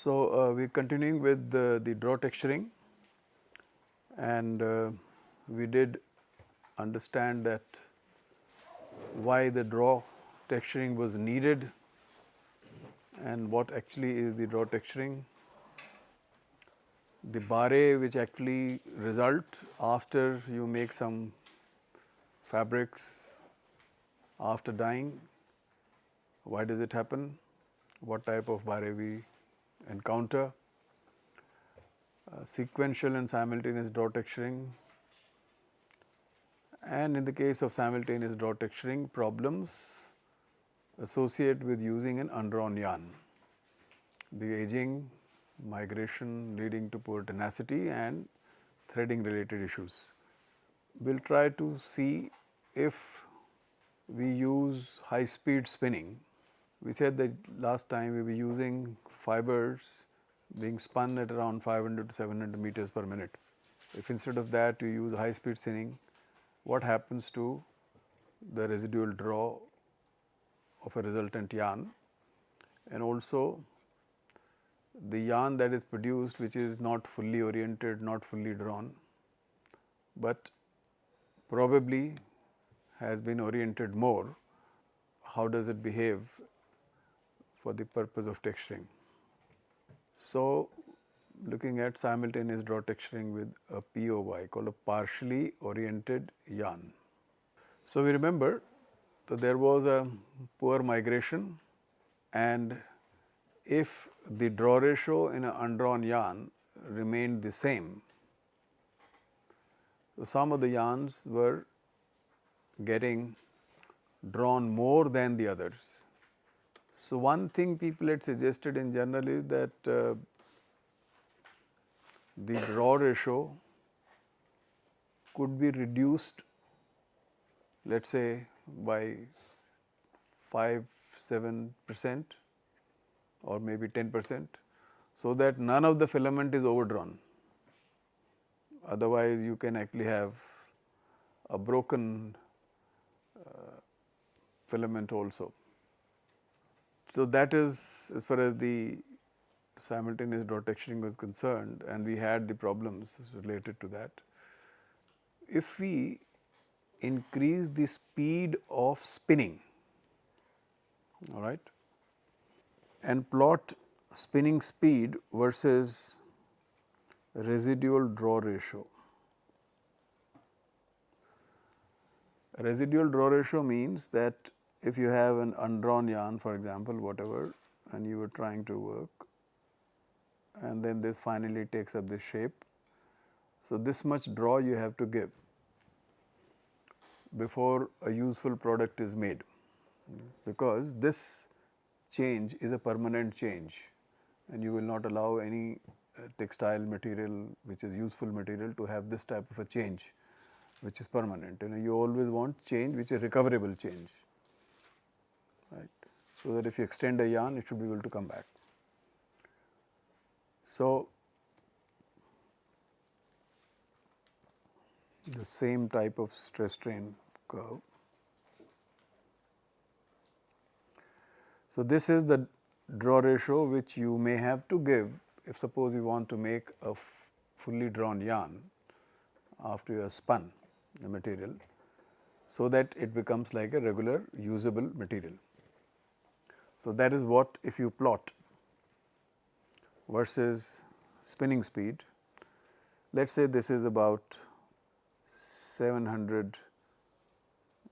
So, we are continuing with the draw texturing, and we did understand that why the draw texturing was needed and what actually is the draw texturing. The barre which actually result after you make some fabrics after dyeing, why does it happen, what type of barre we encounter, sequential and simultaneous draw texturing, and in the case of simultaneous draw texturing, problems associated with using an undrawn yarn, the aging, migration leading to poor tenacity and threading related issues. We will try to see if we use high speed spinning. We said that last time we were using fibers being spun at around 500 to 700 meters per minute. If instead of that you use high speed spinning, what happens to the residual draw of a resultant yarn, and also the yarn that is produced which is not fully oriented, not fully drawn, but probably has been oriented more, how does it behave for the purpose of texturing. So, looking at simultaneous draw texturing with a POY called a partially oriented yarn. So, we remember that there was a poor migration, and if the draw ratio in an undrawn yarn remained the same, so some of the yarns were getting drawn more than the others. So, one thing people had suggested in general is that the draw ratio could be reduced, let us say by 5-7% or maybe 10%, so that none of the filament is overdrawn. Otherwise, you can actually have a broken filament also. So, that is as far as the simultaneous draw texturing was concerned, and we had the problems related to that. If we increase the speed of spinning, all right, and plot spinning speed versus residual draw ratio. Residual draw ratio means that if you have an undrawn yarn, for example, whatever, and you were trying to work, and then this finally takes up this shape. So, this much draw you have to give before a useful product is made, because this change is a permanent change, and you will not allow any textile material which is useful material to have this type of a change which is permanent. You always want change which is recoverable change, right. So, that if you extend a yarn, it should be able to come back. So, the same type of stress strain curve. So, this is the draw ratio which you may have to give if suppose you want to make a fully drawn yarn after you have spun the material, so that it becomes like a regular usable material. So, that is what if you plot versus spinning speed. Let us say this is about 700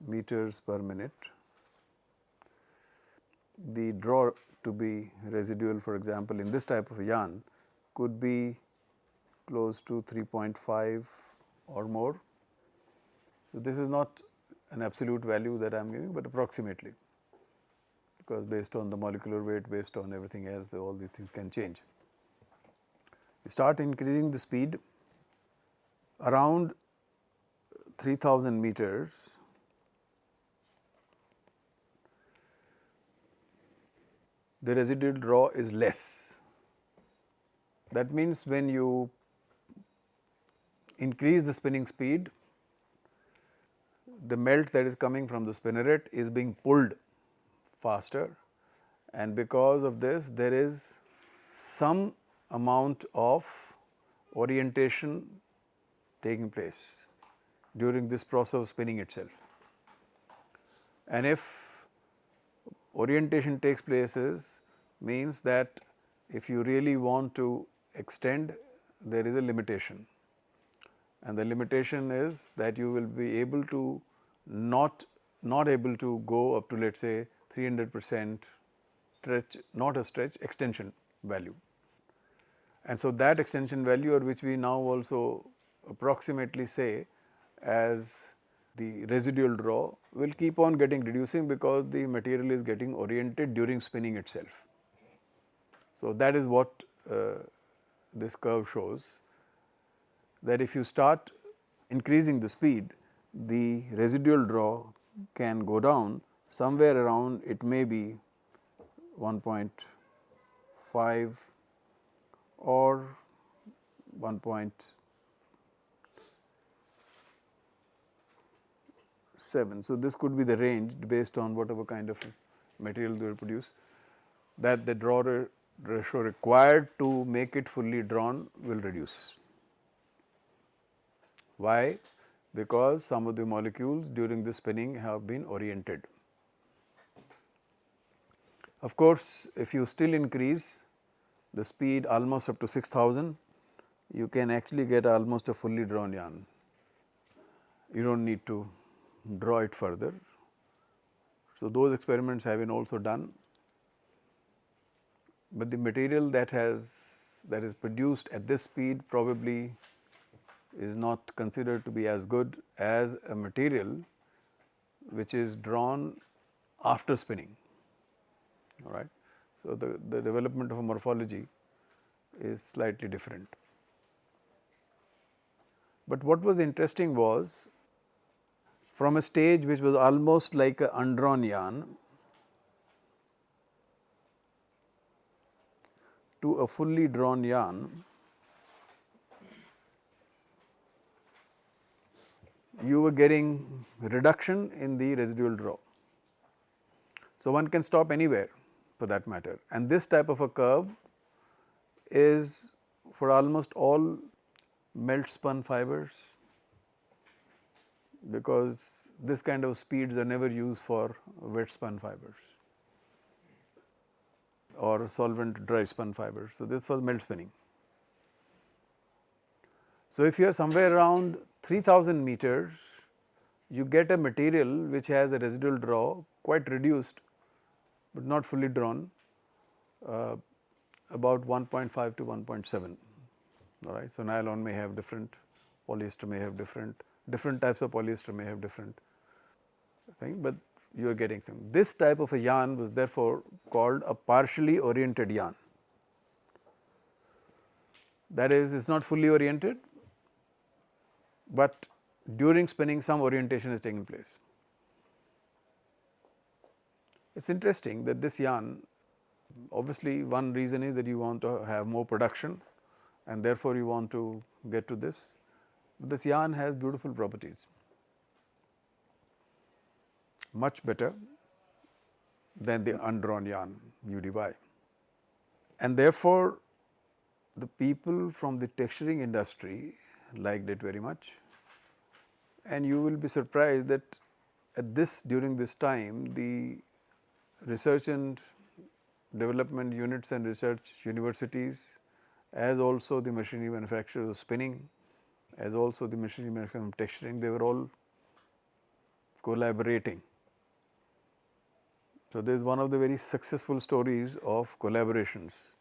meters per minute. The draw to be residual, for example, in this type of a yarn could be close to 3.5 or more. So, this is not an absolute value that I am giving, but approximately, because based on the molecular weight, based on everything else, all these things can change. You start increasing the speed around 3000 meters. The residual draw is less. That means, when you increase the spinning speed, the melt that is coming from the spinneret is being pulled faster, and because of this there is some amount of orientation taking place during this process of spinning itself. And if orientation takes place means that if you really want to extend, there is a limitation, and the limitation is that you will be able to not able to go up to, let us say, 300% stretch, not a stretch, extension value. And so, that extension value, or which we now also approximately say as the residual draw, will keep on getting reducing because the material is getting oriented during spinning itself. So, that is what this curve shows, that if you start increasing the speed, the residual draw can go down somewhere around, it may be 1.5 or 1.7. So, this could be the range based on whatever kind of material they will produce, that the draw ratio required to make it fully drawn will reduce. Why? Because some of the molecules during the spinning have been oriented. Of course, if you still increase the speed almost up to 6000, you can actually get almost a fully drawn yarn. You do not need to draw it further. So, those experiments have been also done, but the material that is produced at this speed probably is not considered to be as good as a material which is drawn after spinning. All right. So, the development of a morphology is slightly different. But what was interesting was, from a stage which was almost like a undrawn yarn to a fully drawn yarn, you were getting reduction in the residual draw. So, one can stop anywhere for that matter, and this type of a curve is for almost all melt spun fibers, because this kind of speeds are never used for wet spun fibers or solvent dry spun fibers. So, this was melt spinning. So, if you are somewhere around 3000 meters, you get a material which has a residual draw quite reduced, but not fully drawn, about 1.5 to 1.7. All right. So, nylon may have different, polyester may have different types of polyester may have different thing, but you are getting some. This type of a yarn was therefore called a partially oriented yarn. That is, it is not fully oriented, but during spinning some orientation is taking place. It is interesting that this yarn, obviously one reason is that you want to have more production and therefore, you want to get to this. This yarn has beautiful properties, much better than the undrawn yarn UDY. And therefore, the people from the texturing industry liked it very much, and you will be surprised that at this, during this time, the research and development units and research universities, as also the machinery manufacturers of spinning, as also the machinery manufacturers of texturing, they were all collaborating. So, this is one of the very successful stories of collaborations,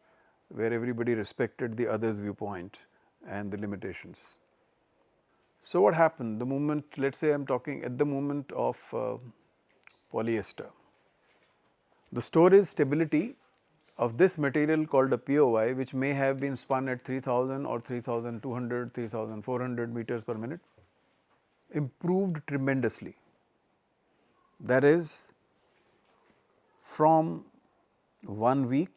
where everybody respected the other's viewpoint and the limitations. So, what happened the moment, let us say I am talking at the moment of polyester. The storage stability of this material called a POY, which may have been spun at 3000 or 3200, 3400 meters per minute, improved tremendously. That is, from 1 week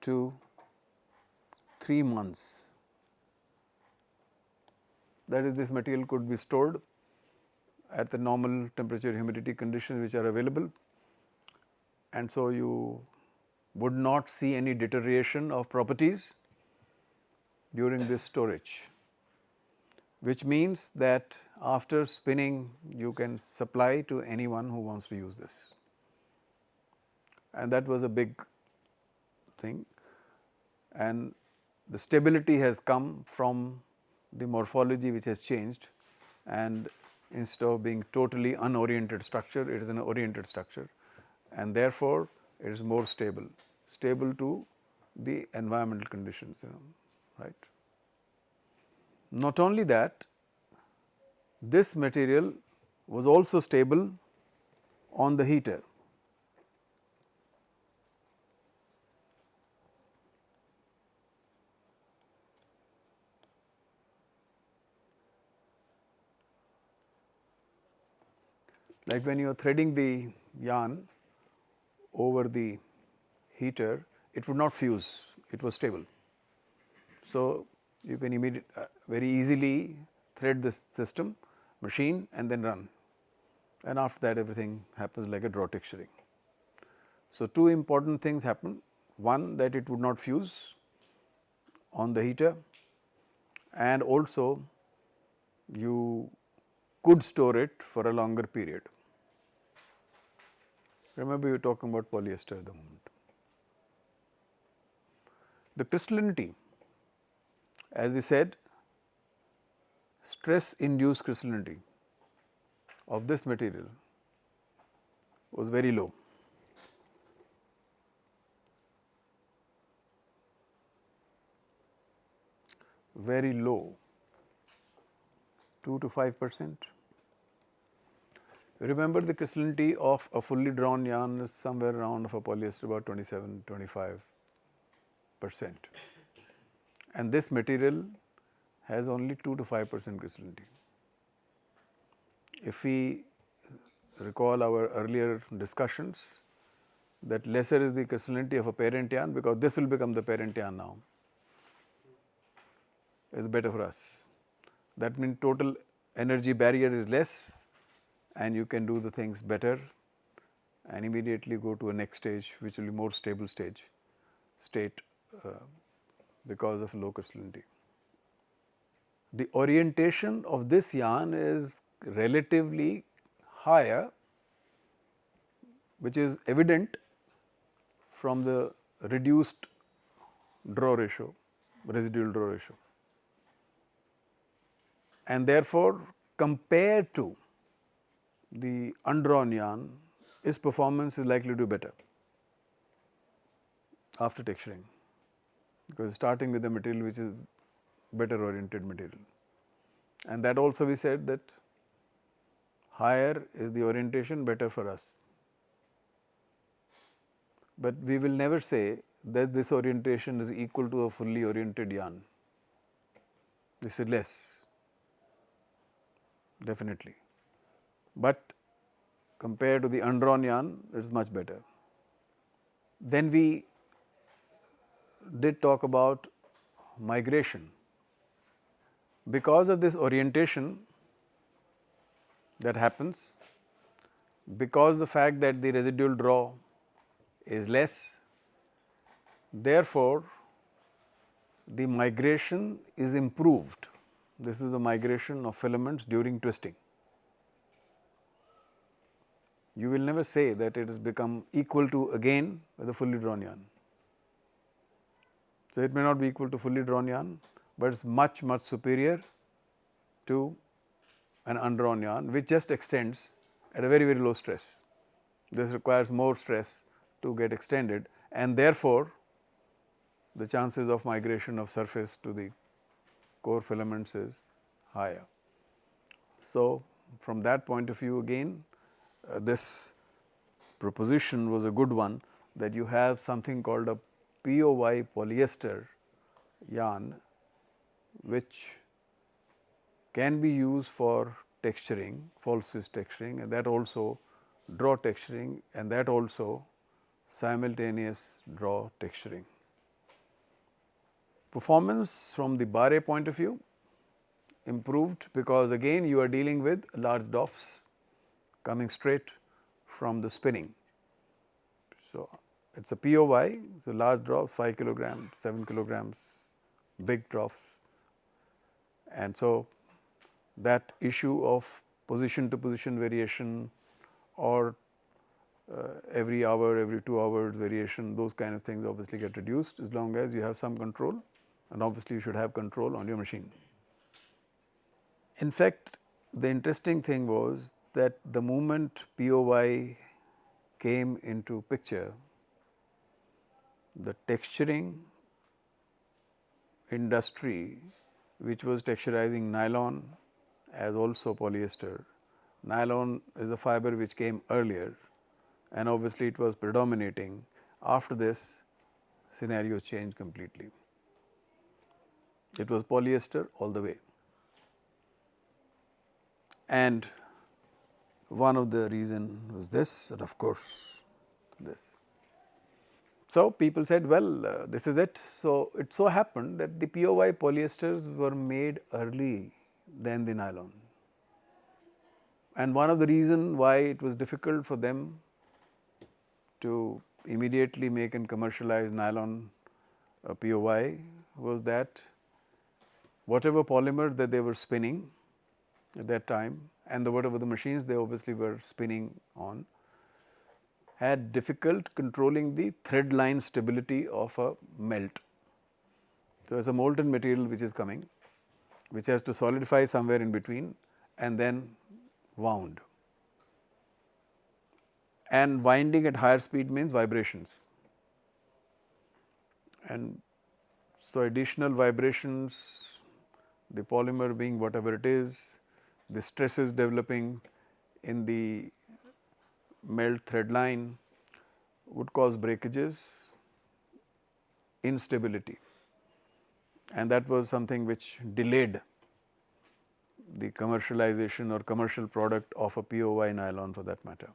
to 3 months. That is, this material could be stored at the normal temperature humidity conditions which are available, and so you would not see any deterioration of properties during this storage, which means that after spinning you can supply to anyone who wants to use this, and that was a big thing. And the stability has come from the morphology which has changed, and instead of being totally unoriented structure, it is an oriented structure, and therefore it is more stable to the environmental conditions, right. Not only that, this material was also stable on the heater. Like when you are threading the yarn over the heater, it would not fuse, it was stable. So, you can very easily thread this system, machine, and then run, and after that everything happens like a draw texturing. So, two important things happen. One, that it would not fuse on the heater, and also you could store it for a longer period. Remember, you were talking about polyester at the moment. The crystallinity, as we said, stress induced crystallinity of this material was very low. Very low, 2 to 5%. Remember, the crystallinity of a fully drawn yarn is somewhere around of a polyester about 27-25%, and this material has only 2 to 5% crystallinity. If we recall our earlier discussions, that lesser is the crystallinity of a parent yarn, because this will become the parent yarn now, is better for us. That means total energy barrier is less, and you can do the things better and immediately go to a next stage, which will be more stable state because of low crystallinity. The orientation of this yarn is relatively higher, which is evident from the reduced draw ratio, residual draw ratio, and therefore compared to the undrawn yarn, its performance is likely to be better after texturing, because starting with a material which is better oriented material. And that also we said that higher is the orientation, better for us. But we will never say that this orientation is equal to a fully oriented yarn. This is less, definitely. But compared to the undrawn yarn, it is much better. Then we did talk about migration. Because of this orientation that happens, because the fact that the residual draw is less, therefore, the migration is improved. This is the migration of filaments during twisting. You will never say that it has become equal to again with a fully drawn yarn. So, it may not be equal to fully drawn yarn, but it is much superior to an undrawn yarn, which just extends at a very low stress. This requires more stress to get extended, and therefore, the chances of migration of surface to the core filaments is higher. So, from that point of view again, this proposition was a good one, that you have something called a POY polyester yarn, which can be used for texturing, false twist texturing, and that also draw texturing, and that also simultaneous draw texturing. Performance from the Barre point of view improved, because again you are dealing with large doffs coming straight from the spinning. So, it is a POY, so large drops 5 kilograms, 7 kilograms, big drops, and so that issue of position to position variation or every hour, every 2 hours variation, those kind of things obviously get reduced as long as you have some control, and obviously you should have control on your machine. In fact, the interesting thing was that the moment POY came into picture, the texturing industry, which was texturizing nylon as also polyester. Nylon is a fiber which came earlier, and obviously it was predominating. After this, scenario changed completely. It was polyester all the way. And one of the reason was this, and of course, this. So, people said, well, this is it. So, it so happened that the POY polyesters were made early than the nylon. And one of the reason why it was difficult for them to immediately make and commercialize nylon POY was that whatever polymer that they were spinning at that time, and whatever the machines they obviously were spinning on, had difficult controlling the thread line stability of a melt. So, it is a molten material which is coming, which has to solidify somewhere in between and then wound. And winding at higher speed means vibrations. And so, additional vibrations, the polymer being whatever it is, the stresses developing in the melt thread line would cause breakages, instability, and that was something which delayed the commercialization or commercial product of a POY nylon for that matter.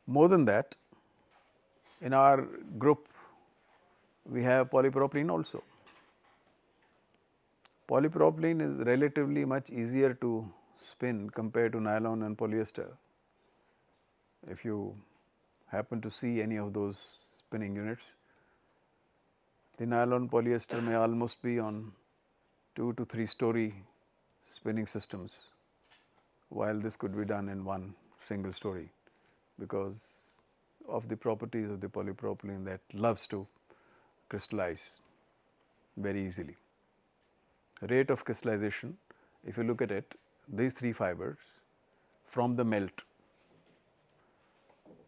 More than that, in our group we have polypropylene also. Polypropylene is relatively much easier to spin compared to nylon and polyester. If you happen to see any of those spinning units, the nylon polyester may almost be on 2 to 3 story spinning systems, while this could be done in one single story because of the properties of the polypropylene that loves to crystallize very easily. Rate of crystallization, if you look at it, these 3 fibers from the melt,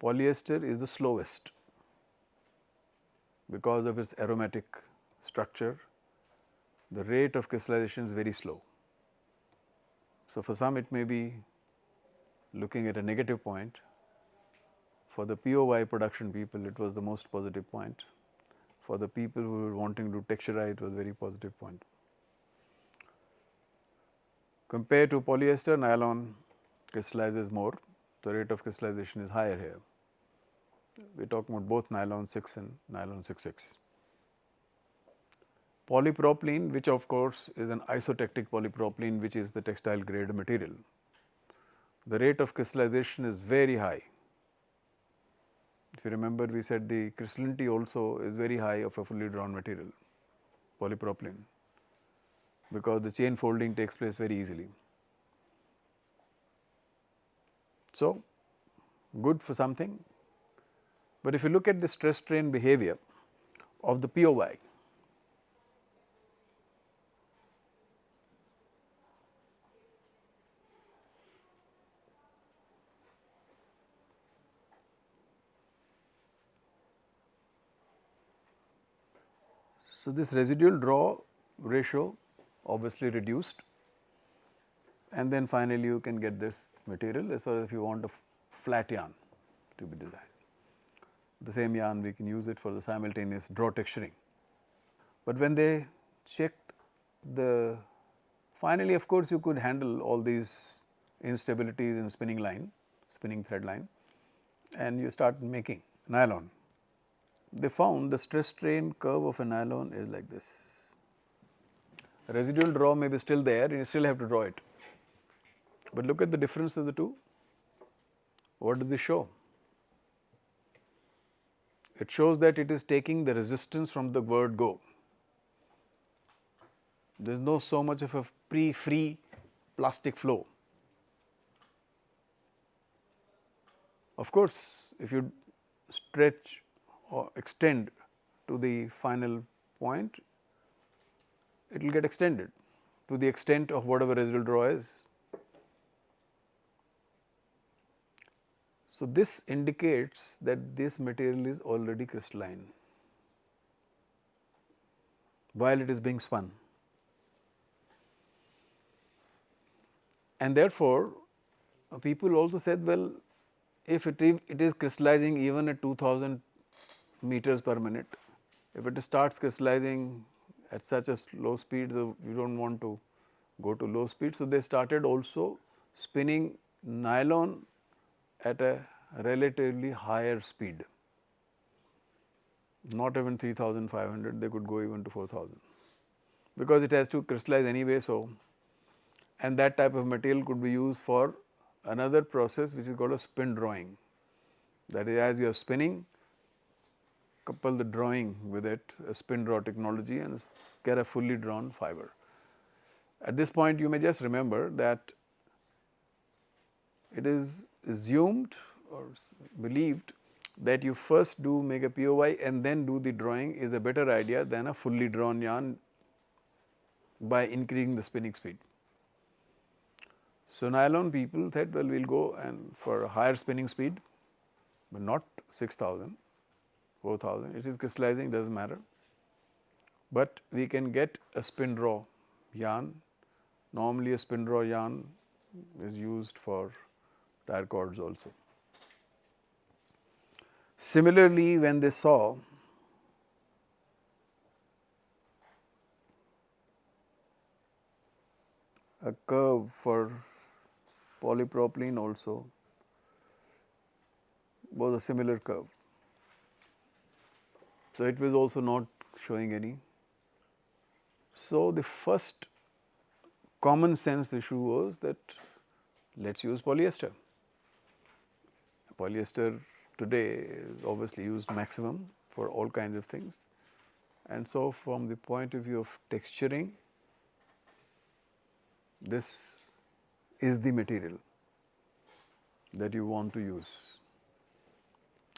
polyester is the slowest because of its aromatic structure. The rate of crystallization is very slow. So, for some it may be looking at a negative point. For the POY production people, it was the most positive point. For the people who were wanting to texturize, it was a very positive point. Compared to polyester, nylon crystallizes more. The rate of crystallization is higher here. We are talking about both nylon 6 and nylon 6/6. Polypropylene, which of course is an isotectic polypropylene, which is the textile grade material, the rate of crystallization is very high. If you remember, we said the crystallinity also is very high of a fully drawn material, polypropylene, because the chain folding takes place very easily. So, good for something, but if you look at the stress strain behavior of the POY, so this residual draw ratio obviously reduced, and then finally you can get this material as far as if you want a flat yarn to be designed. The same yarn we can use it for the simultaneous draw texturing. But when they checked the, finally of course you could handle all these instabilities in spinning line, spinning thread line, and you start making nylon. They found the stress strain curve of a nylon is like this. Residual draw may be still there and you still have to draw it. But look at the difference of the two. What does this show? it shows that it is taking the resistance from the word go. There is no so much of a free plastic flow. Of course, if you stretch or extend to the final point, it will get extended to the extent of whatever residual draw is. So, this indicates that this material is already crystalline while it is being spun. And therefore, people also said, well, if it is crystallizing even at 2000 meters per minute, if it starts crystallizing at such a slow speed, so you do not want to go to low speed. So, they started also spinning nylon at a relatively higher speed, not even 3500, they could go even to 4000, because it has to crystallize anyway. So, and that type of material could be used for another process which is called a spin drawing. That is, as you are spinning, couple the drawing with it, a spin draw technology, and get a fully drawn fiber. At this point, you may just remember that it is assumed or believed that you first do make a POY and then do the drawing is a better idea than a fully drawn yarn by increasing the spinning speed. So, nylon people said, well, we will go and for a higher spinning speed, but not 6000, 4000, it is crystallizing, does not matter, but we can get a spin draw yarn. Normally, a spin draw yarn is used for tire cords also. Similarly, when they saw a curve for polypropylene also was a similar curve. So, it was also not showing any. So, the first common sense issue was that let us use polyester. Polyester today is obviously used maximum for all kinds of things, and so from the point of view of texturing, this is the material that you want to use.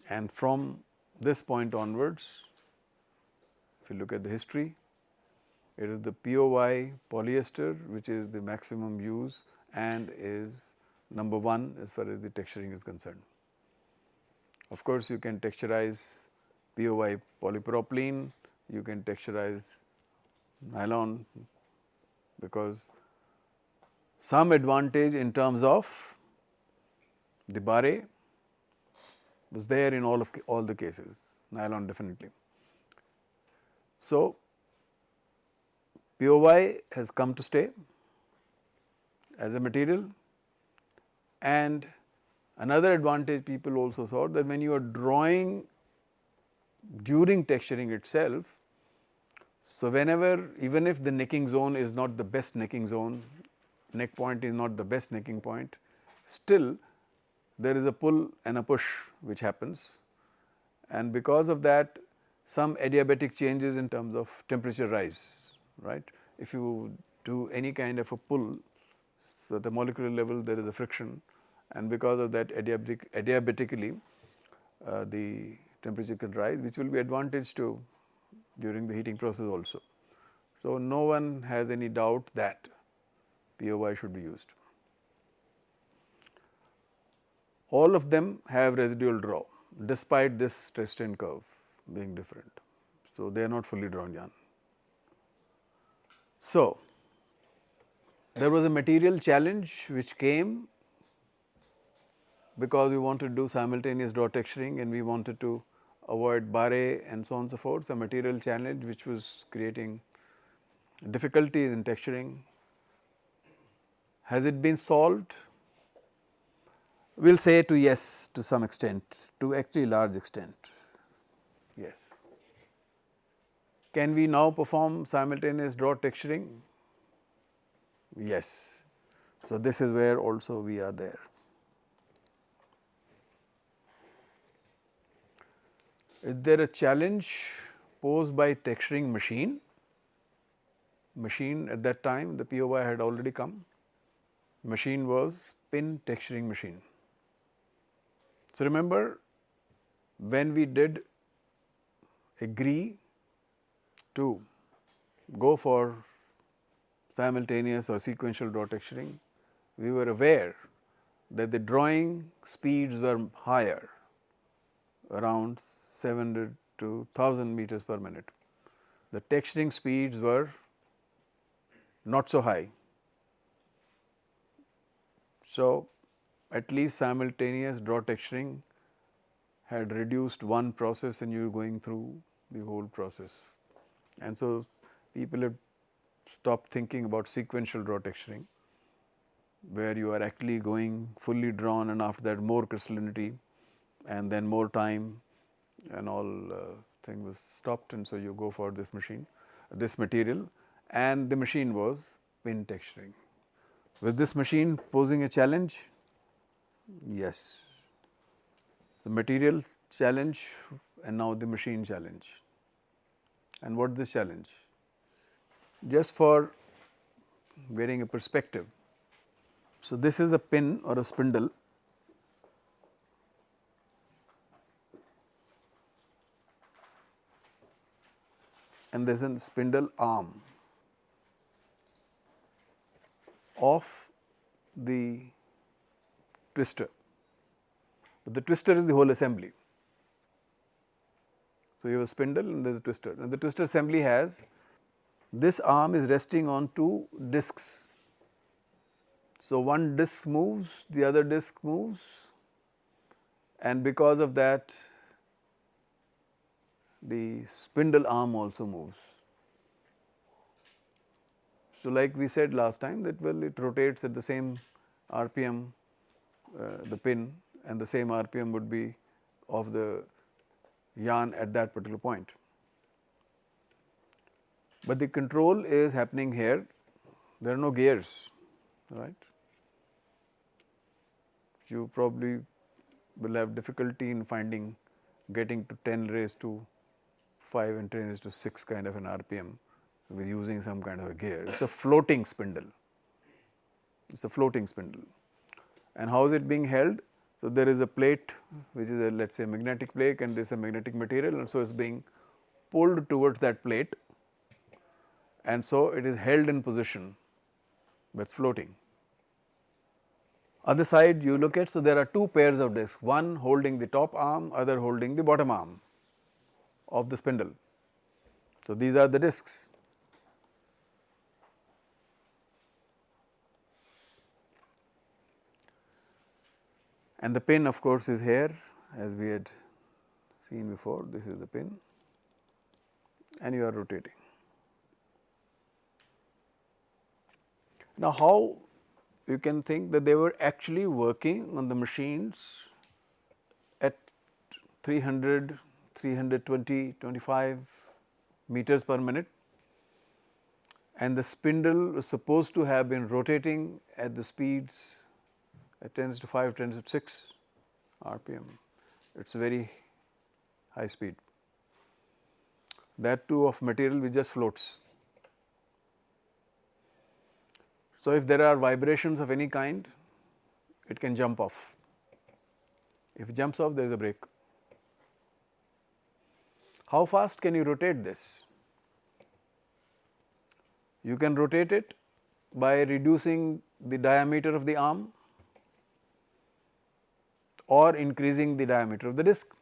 And from this point onwards, if you look at the history, it is the POY polyester which is the maximum use and is number one as far as the texturing is concerned. Of course, you can texturize POY polypropylene, you can texturize nylon, because some advantage in terms of the barre was there in all the cases, nylon definitely. So, POY has come to stay as a material, and another advantage people also saw that when you are drawing during texturing itself, so whenever, even if the necking zone is not the best necking zone, neck point is not the best necking point, still there is a pull and a push which happens, and because of that some adiabatic changes in terms of temperature rise, right. If you do any kind of a pull, so at the molecular level there is a friction, and because of that adiabatically the temperature can rise, which will be advantage to during the heating process also. So, no one has any doubt that POY should be used. All of them have residual draw despite this stress strain curve being different. So, they are not fully drawn yarn. So, there was a material challenge which came because we wanted to do simultaneous draw texturing and we wanted to avoid barre and so on and so forth. A material challenge which was creating difficulties in texturing. Has it been solved? We will say to yes, to some extent, to actually large extent, yes. Can we now perform simultaneous draw texturing? Yes. So, this is where also we are there. Is there a challenge posed by texturing machine? Machine at that time, the POY had already come. Machine was pin texturing machine. So, remember when we did agree to go for simultaneous or sequential draw texturing, we were aware that the drawing speeds were higher, around 700 to 1000 meters per minute. The texturing speeds were not so high. So, at least simultaneous draw texturing had reduced one process and you were going through the whole process. And so, people have stopped thinking about sequential draw texturing, where you are actually going fully drawn and after that more crystallinity and then more time and all thing was stopped, and so you go for this machine, this material, and the machine was pin texturing. Was this machine posing a challenge? Yes. The material challenge and now the machine challenge. And what is this challenge? Just for getting a perspective. So, this is a pin or a spindle, and there is a spindle arm of the twister. But the twister is the whole assembly. So, you have a spindle and there is a twister, and the twister assembly has this arm is resting on two discs. So, one disc moves, the other disc moves, and because of that the spindle arm also moves. So, like we said last time that it rotates at the same RPM, the pin, and the same RPM would be of the yarn at that particular point. But the control is happening here, there are no gears, right. You probably will have difficulty in finding getting to 10 raised to 5 and 10 raised to 6 kind of an RPM with using some kind of a gear. It is a floating spindle, it is a floating spindle. And how is it being held? So, there is a plate which is a, let us say, magnetic plate, and this is a magnetic material, and so it is being pulled towards that plate, and so it is held in position, but it is floating. Other side you look at, so there are two pairs of discs, one holding the top arm, other holding the bottom arm of the spindle. So, these are the discs. And the pin of course is here, as we had seen before, this is the pin and you are rotating. Now, how you can think that they were actually working on the machines at 300, 320, 25 meters per minute, and the spindle was supposed to have been rotating at the speeds at 10 to 5, 10 to 6 RPM. It is very high speed. That too of material which just floats. So, if there are vibrations of any kind, it can jump off. If it jumps off, there is a break. How fast can you rotate this? You can rotate it by reducing the diameter of the arm or increasing the diameter of the disc.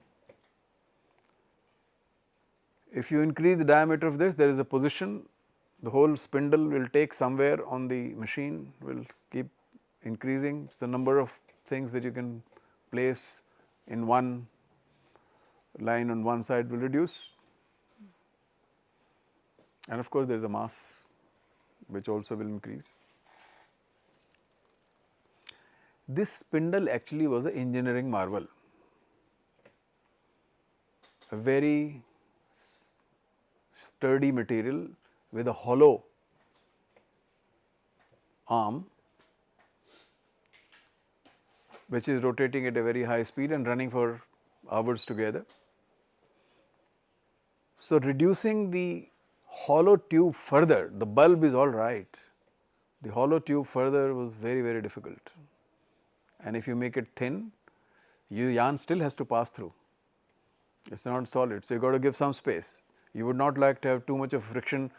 If you increase the diameter of this, there is a position, the whole spindle will take somewhere on the machine, will keep increasing. So, number of things that you can place in one line on one side will reduce, and of course, there is a mass which also will increase. This spindle actually was an engineering marvel, a very sturdy material with a hollow arm which is rotating at a very high speed and running for hours together. So, reducing the hollow tube further, the bulb is all right, the hollow tube further was very, very difficult, and if you make it thin, your yarn still has to pass through, it is not solid. So, you got to give some space. You would not like to have too much of friction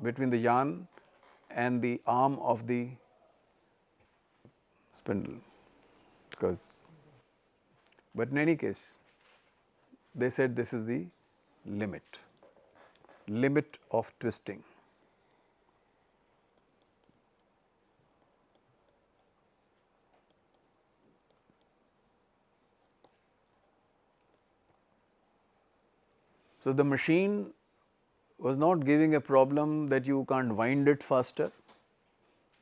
between the yarn and the arm of the spindle, because, but in any case, they said this is the limit of twisting. So, the machine was not giving a problem that you can't wind it faster,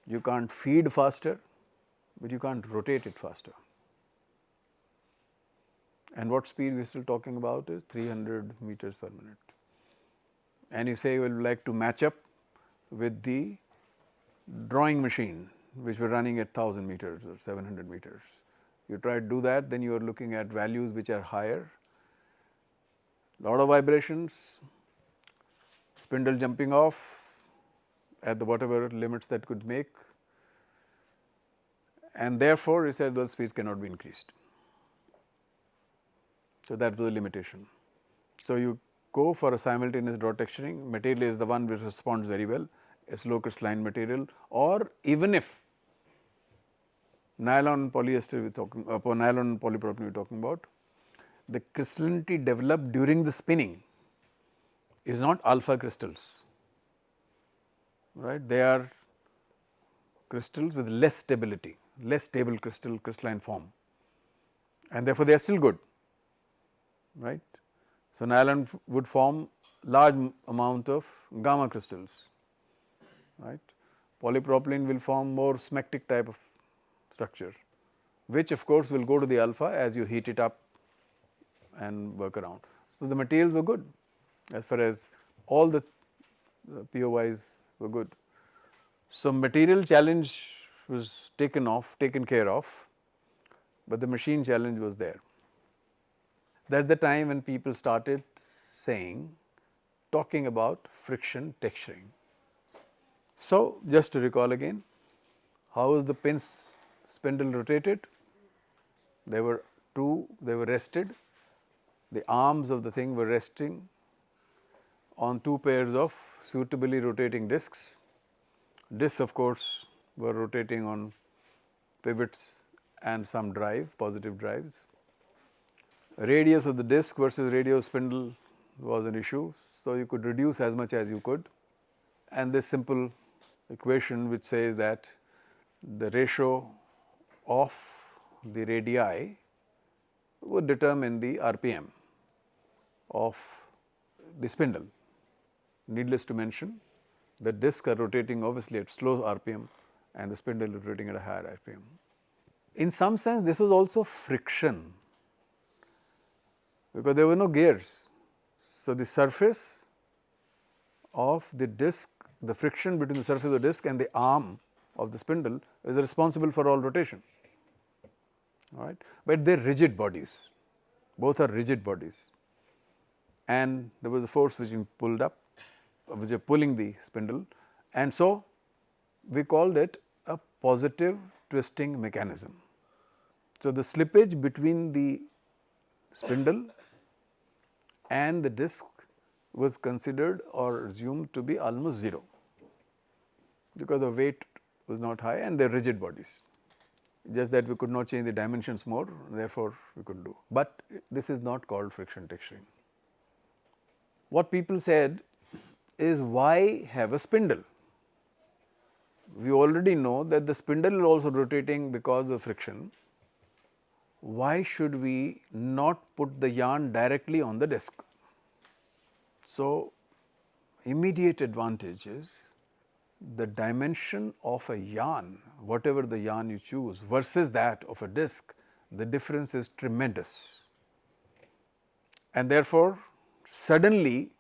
you can't feed faster, but you can't rotate it faster. And what speed we are still talking about is 300 meters per minute. And you say you will like to match up with the drawing machine, which were running at 1000 meters or 700 meters. You try to do that, then you are looking at values which are higher, lot of vibrations, spindle jumping off at the whatever limits that could make, and therefore, he said those speeds cannot be increased. So, that was a limitation. So, you go for a simultaneous draw texturing, material is the one which responds very well, a slow crystalline material, or even if nylon polyester we are talking nylon polypropylene we are talking about, the crystallinity developed during the spinning is not alpha crystals, right. They are crystals with less stability, less stable crystalline form, and therefore, they are still good, right. So, nylon would form large amount of gamma crystals, right. Polypropylene will form more smectic type of structure, which of course, will go to the alpha as you heat it up and work around. So, the materials were good as far as all the POYs were good. So, material challenge was taken care of, but the machine challenge was there. That is the time when people started talking about friction texturing. So, just to recall again, how is the pins spindle rotated? They were rested, the arms of the thing were resting on two pairs of suitably rotating discs. Discs of course, were rotating on pivots and some drive, positive drives. Radius of the disc versus radius spindle was an issue. So, you could reduce as much as you could, and this simple equation which says that the ratio of the radii would determine the RPM of the spindle. Needless to mention, the discs are rotating obviously at slow RPM and the spindle is rotating at a higher RPM. In some sense, this was also friction, because there were no gears. So, the surface of the disc, the friction between the surface of the disc and the arm of the spindle is responsible for all rotation, right. But they are rigid bodies, both are rigid bodies, and there was a force which is pulled up, which is pulling the spindle, and so we called it a positive twisting mechanism. So, the slippage between the spindle and the disc was considered or assumed to be almost 0, because the weight was not high and they are rigid bodies, just that we could not change the dimensions more, therefore, we could do, but this is not called friction texturing. What people said is, why have a spindle? We already know that the spindle is also rotating because of friction. Why should we not put the yarn directly on the disc? So, immediate advantage is the dimension of a yarn, whatever the yarn you choose versus that of a disc, the difference is tremendous. And therefore, suddenly,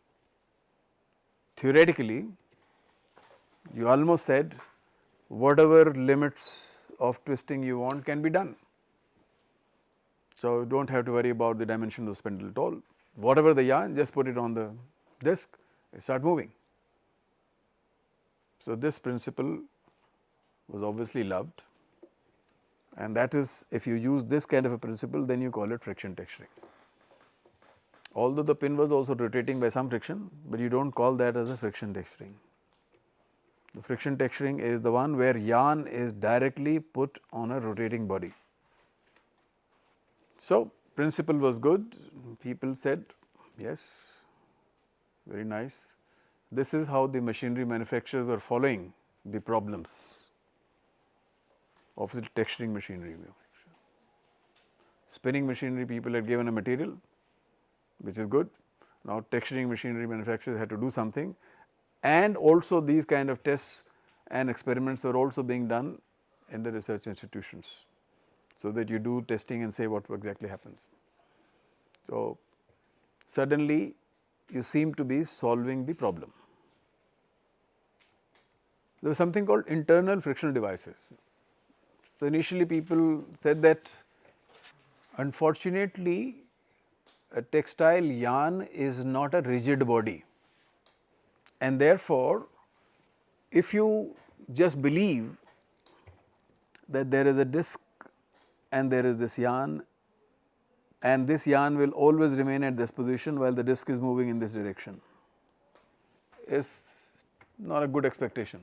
theoretically, you almost said whatever limits of twisting you want can be done. So, you do not have to worry about the dimension of the spindle at all. whatever the yarn, just put it on the disc, it start moving. So, this principle was obviously loved, and that is, if you use this kind of a principle, then you call it friction texturing. Although the pin was also rotating by some friction, but you do not call that as a friction texturing. The friction texturing is the one where yarn is directly put on a rotating body. So, principle was good, people said yes, very nice. This is how the machinery manufacturers were following the problems of the texturing machinery. Spinning machinery, people had given a material, which is good. Now, texturing machinery manufacturers had to do something, and also these kind of tests and experiments are also being done in the research institutions, so that you do testing and say what exactly happens. So, suddenly you seem to be solving the problem. There was something called internal frictional devices. So, initially people said that unfortunately a textile yarn is not a rigid body, and therefore, if you just believe that there is a disc and there is this yarn, and this yarn will always remain at this position while the disc is moving in this direction, is not a good expectation.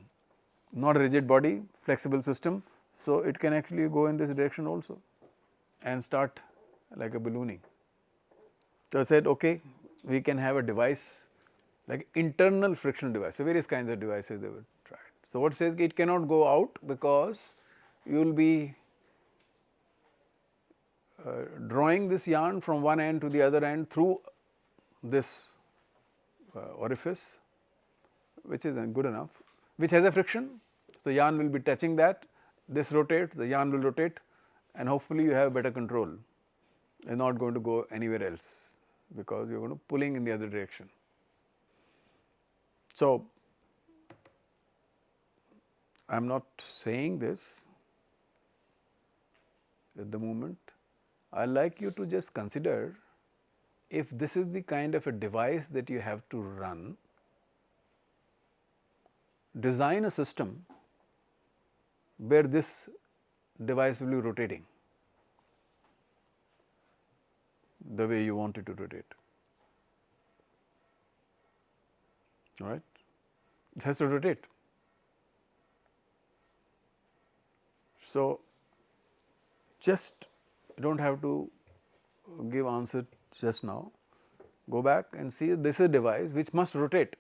Not a rigid body, flexible system, so it can actually go in this direction also and start like a ballooning. So, I said okay, we can have a device like internal frictional device. So, various kinds of devices they would try. So, what says it cannot go out because you will be drawing this yarn from one end to the other end through this orifice, which is good enough, which has a friction. So, yarn will be touching that, this rotates, the yarn will rotate, and hopefully you have better control. You are not going to go anywhere else because you are going to pulling in the other direction. So, I am not saying this at the moment. I like you to just consider, if this is the kind of a device that you have to run, design a system where this device will be rotating the way you want it to rotate. All right, it has to rotate. So, just you do not have to give answer just now, go back and see this is a device which must rotate,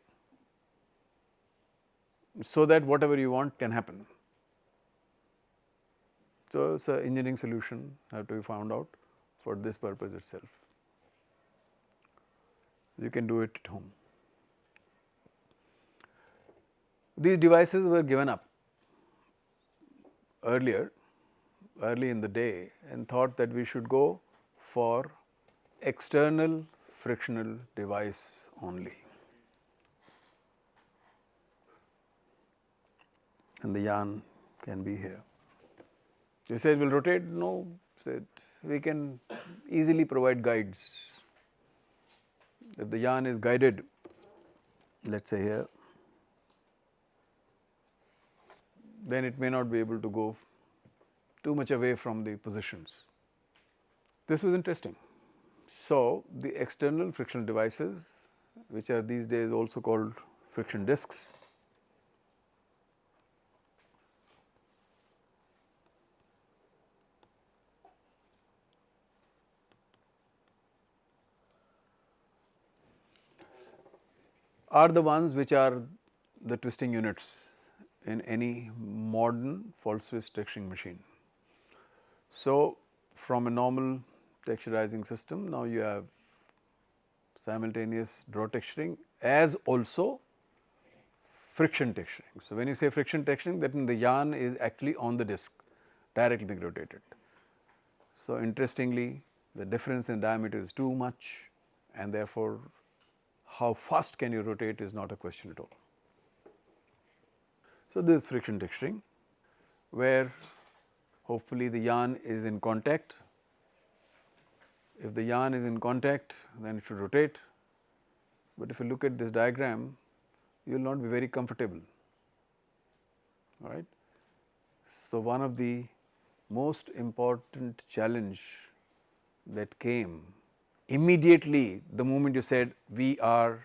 so that whatever you want can happen. So, it is an engineering solution have to be found out for this purpose itself. You can do it at home. These devices were given up early in the day, and thought that we should go for external frictional device only, and the yarn can be here. You said will rotate? No, said we can easily provide guides. If the yarn is guided, let us say here, then it may not be able to go too much away from the positions. This was interesting. So, the external frictional devices, which are these days also called friction discs, are the ones which are the twisting units in any modern false twist texturing machine. So, from a normal texturizing system, now you have simultaneous draw texturing as also friction texturing. So, when you say friction texturing, that means the yarn is actually on the disc directly being rotated. So, interestingly, the difference in diameter is too much, and therefore, how fast can you rotate is not a question at all. So, this is friction texturing, where hopefully the yarn is in contact If the yarn is in contact, then it should rotate, but if you look at this diagram, you will not be very comfortable. All right. So, one of the most important challenge that came immediately the moment you said we have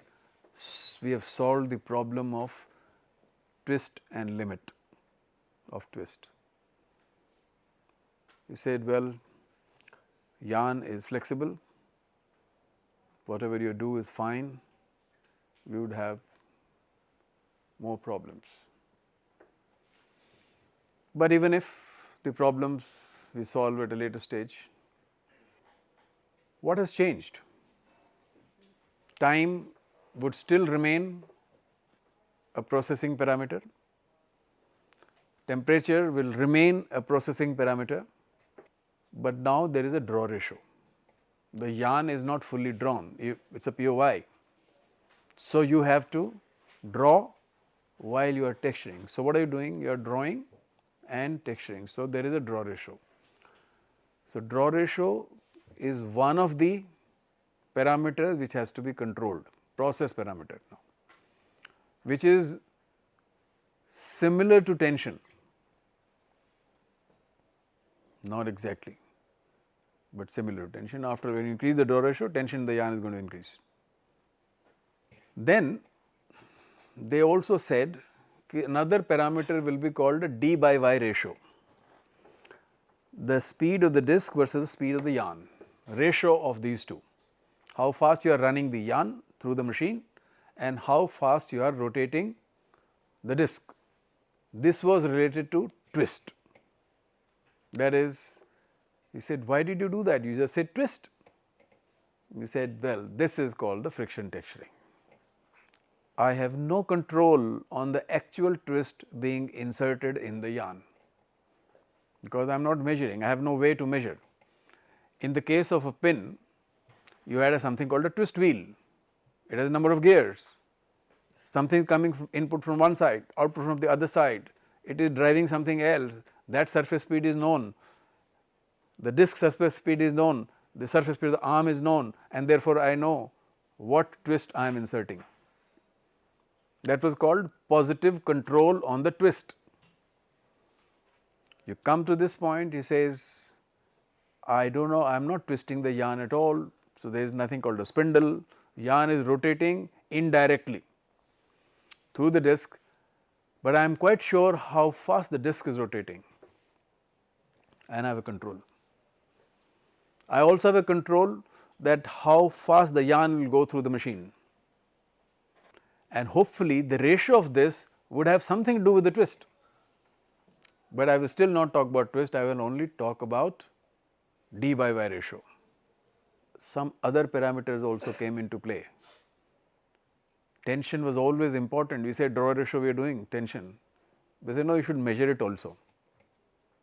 solved the problem of twist and limit of twist. You said, well, yarn is flexible, whatever you do is fine, we would have more problems. But even if the problems we solve at a later stage, what has changed? Time would still remain a processing parameter, temperature will remain a processing parameter, but now there is a draw ratio. The yarn is not fully drawn, it is a POY. So, you have to draw while you are texturing. So, what are you doing? You are drawing and texturing. So, there is a draw ratio. So, draw ratio is one of the parameters which has to be controlled, process parameter now, which is similar to tension, not exactly, but similar to tension. After when you increase the draw ratio, tension in the yarn is going to increase. Then they also said another parameter will be called a D by Y ratio, the speed of the disc versus the speed of the yarn, ratio of these two, how fast you are running the yarn through the machine and how fast you are rotating the disc. This was related to twist. That is, he said, why did you do that? You just said twist. We said, well, this is called the friction texturing. I have no control on the actual twist being inserted in the yarn, because I am not measuring, I have no way to measure. In the case of a pin, you had something called a twist wheel, it has a number of gears, something coming from input from one side, output from the other side, it is driving something else, that surface speed is known, the disc surface speed is known, the surface speed of the arm is known, and therefore, I know what twist I am inserting. That was called positive control on the twist. You come to this point, he says, I do not know, I am not twisting the yarn at all. So, there is nothing called a spindle, yarn is rotating indirectly through the disc, but I am quite sure how fast the disc is rotating and I have a control. I also have a control that how fast the yarn will go through the machine, and hopefully the ratio of this would have something to do with the twist, but I will still not talk about twist, I will only talk about D by Y ratio. Some other parameters also came into play. Tension was always important, we said draw ratio we are doing tension, we said no, you should measure it also.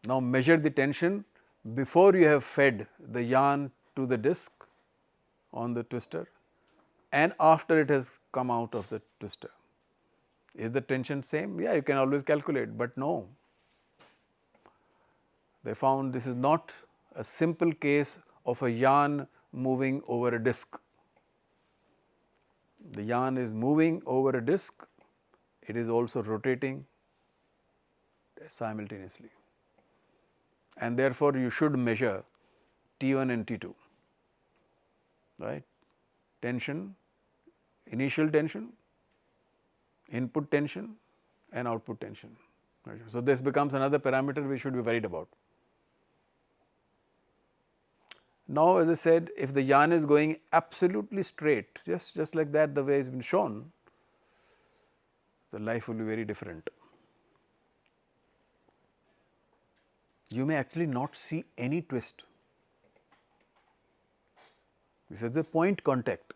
Now measure the tension before you have fed the yarn to the disc on the twister and after it has come out of the twister. Is the tension same? Yeah, you can always calculate, but no. They found this is not a simple case of a yarn moving over a disc. The yarn is moving over a disc, it is also rotating simultaneously, and therefore, you should measure T1 and T2, right. Tension, initial tension, input tension and output tension. So, this becomes another parameter we should be worried about. Now, as I said, if the yarn is going absolutely straight, just like that the way it has been shown, the life will be very different. You may actually not see any twist. This is the point contact,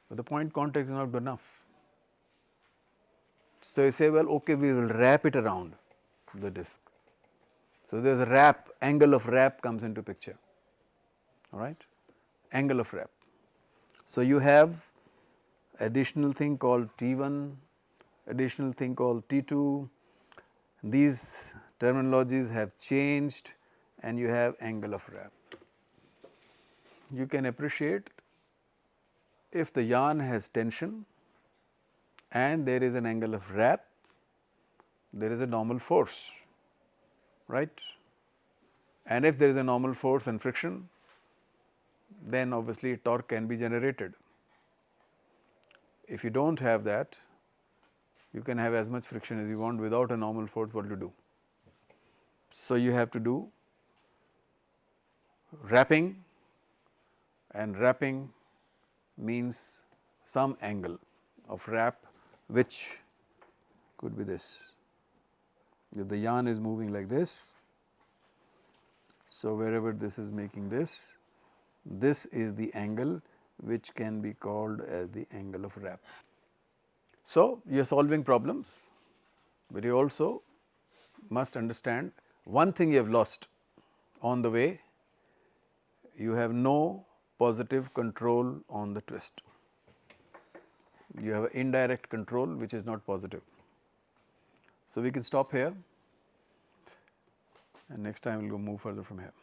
but the point contact is not good enough. So, you say, well, okay, we will wrap it around the disc. So, there is a wrap, angle of wrap comes into picture, all right, angle of wrap. So, you have additional thing called T1, additional thing called T2, these terminologies have changed and you have angle of wrap. You can appreciate if the yarn has tension and there is an angle of wrap, there is a normal force, right? And if there is a normal force and friction, then obviously torque can be generated. If you do not have that, you can have as much friction as you want without a normal force. What do you do? So, you have to do wrapping, and wrapping means some angle of wrap, which could be this. If the yarn is moving like this, so wherever this is making this is the angle which can be called as the angle of wrap. So, you are solving problems, but you also must understand one thing you have lost on the way: you have no positive control on the twist. You have an indirect control which is not positive. So, we can stop here, and next time we will go move further from here.